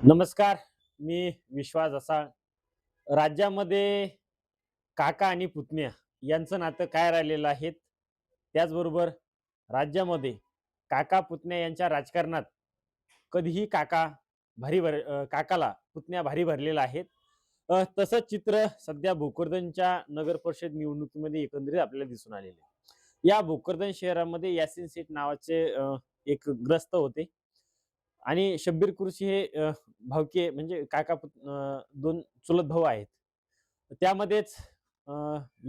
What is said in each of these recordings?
नमस्कार. मी विश्वास असा राज्यामध्ये काका आणि पुतण्या यांचं नातं काय राहिलेलं आहे. त्याचबरोबर राज्यामध्ये काका पुतण्या यांच्या राजकारणात कधीही काकाला पुतण्या भारी भरलेला आहेत. तसंच चित्र सध्या भोकरदनच्या नगर परिषद निवडणुकीमध्ये एकंदरीत आपल्याला दिसून आलेले आहे. या भोकरदन शहरामध्ये यासीन शेठ नावाचे एक ग्रस्त होते आणि शब्बीर कुरशी हे भावकी म्हणजे दोन चुलत भाऊ आहेत. त्यामध्येच अ,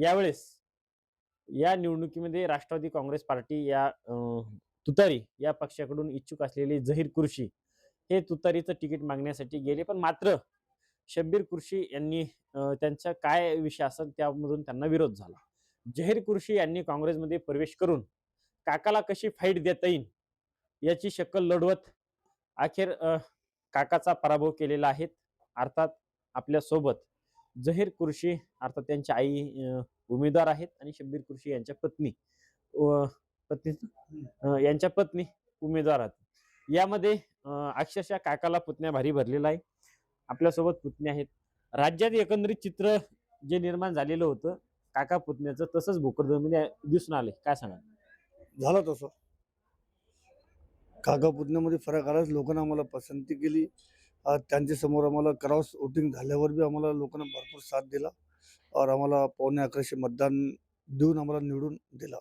यावेळेस या निवडणुकीमध्ये राष्ट्रवादी काँग्रेस पार्टी तुतारी या पक्षाकडून इच्छुक असलेले झहीर कुरशी हे तुतारीचं तिकीट मागण्यासाठी गेले. पण मात्र शब्बीर कुरशी यांनी त्यांचा काय विषय असेल त्यामधून त्यांना विरोध झाला. झहीर कुरशी यांनी काँग्रेसमध्ये प्रवेश करून काकाला कशी फाईट देता येईल याची शक्कल लढवत अखेर काकाचा पराभव केलेला आहे. अर्थात आपल्या सोबत झहीर कुरशी अर्थात त्यांच्या आई उमेदवार आहेत आणि शब्बीर कुरशी यांच्या पत्नी व पत्नी यांच्या पत्नी उमेदवार आहेत. यामध्ये अक्षरशः काकाला पुतण्या भारी भरलेला आहे. आपल्यासोबत पुतणे आहेत. राज्यात एकंदरीत चित्र जे निर्माण झालेलं होतं काका पुतण्याचं तसंच भोकरदनमध्ये दिसून आलंय. काय सांगाल? झालं तसं. काका पुतण्यामध्ये फरक आलाच. लोकांना आम्हाला पसंती केली. त्यांच्या समोर आम्हाला क्रॉस वोटिंग झाल्यावर बी आम्हाला लोकांना भरपूर साथ दिला और आम्हाला 11,15 मतदान देऊन आम्हाला निवडून दिला.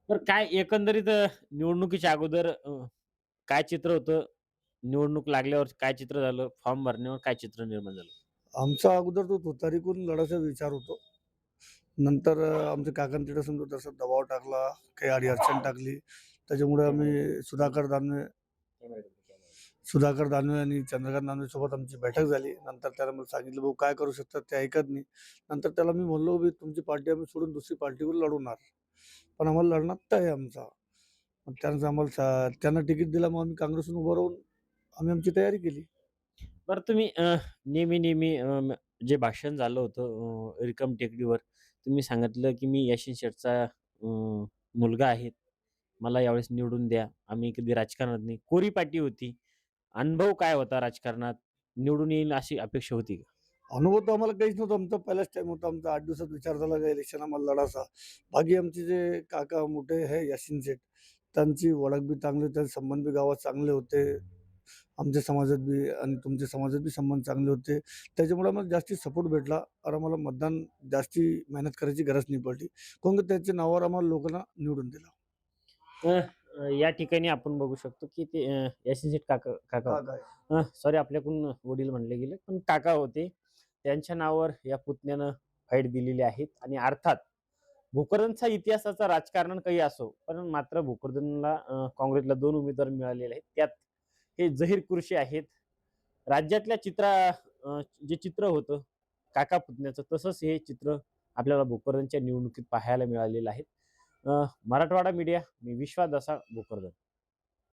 तर काय एकंदरीत निवडणुकीच्या अगोदर काय चित्र होतं? निवडणूक लागल्यावर काय चित्र झालं? फॉर्म भरण्यावर काय चित्र निर्माण झालं? आमचा अगोदर तो तुतारीकडून लढायचा विचार होतो. नंतर आमच्या काकांनी तिथं समजा तसा दबाव टाकला, काही अडी-अडचण टाकली. त्याच्यामुळे आम्ही सुधाकर दानवे आणि चंद्रकांत दानवे सोबत आमची बैठक झाली. नंतर त्याला मला सांगितलं, "भाऊ काय करू शकतात ते ऐकत नाही." नंतर त्याला मी म्हणलो, "मी तुमची पार्टी आम्ही सोडून दुसरी पार्टीवर लढवणार. पण आम्हाला लढणार तय आहे आमचा." मग त्यानंतर त्यांना तिकीट दिलं. मग आम्ही काँग्रेसहून उभं राहून आम्ही आमची तयारी केली. बरं तुम्ही नेहमी जे भाषण झालं होतं रिकाम टेकडीवर तुम्ही सांगितलं, की "मी याशिन शेठचा मुलगा आहे. मला यावेळेस निवडून द्या. आम्ही कधी राजकारणात नाही." कोरी पाटी होती. अनुभव काय होता राजकारणात? निवडून येईल अशी अपेक्षा होती का? अनुभव तर आम्हाला काहीच नव्हता. आमचा पहिलाच टाईम होता. आमचा 8 दिवसात विचार झाला का इलेक्शन आम्हाला लढायचा. बाकी आमचे जे काका मोठे आहे यासीन शेठ, त्यांची ओळख बी चांगली, त्यांचे संबंध बी गावात चांगले होते. आमच्या समाजात बी आणि तुमच्या समाजात बी संबंध चांगले होते. त्याच्यामुळे आम्हाला जास्ती सपोर्ट भेटला और आम्हाला मतदान जास्ती मेहनत करायची गरज नाही पडली. काऊन की त्याच्या नावावर आम्हाला लोकांना निवडून दिलं. अ, अ, या ठिकाणी आपण बघू शकतो, की ते यासीन शेठ काका काका हा काय? सॉरी आपल्याकडून वडील म्हणले गेले, पण काका होते. त्यांच्या नावावर या पुतण्यानं फाईट दिलेली आहेत आणि अर्थात भोकरदनचा इतिहासाचा राजकारण काही असो, पण मात्र भोकरदनला काँग्रेसला 2 उमेदवार मिळालेले आहेत. त्यात हे झहीर कुरशी आहेत. राज्यातल्या जे चित्र होतं काका पुतण्याचं तसंच हे चित्र आपल्याला भोकरदनच्या निवडणुकीत पाहायला मिळालेलं आहे. मराठवाडा मीडिया मी विश्वास असा भोकरदन.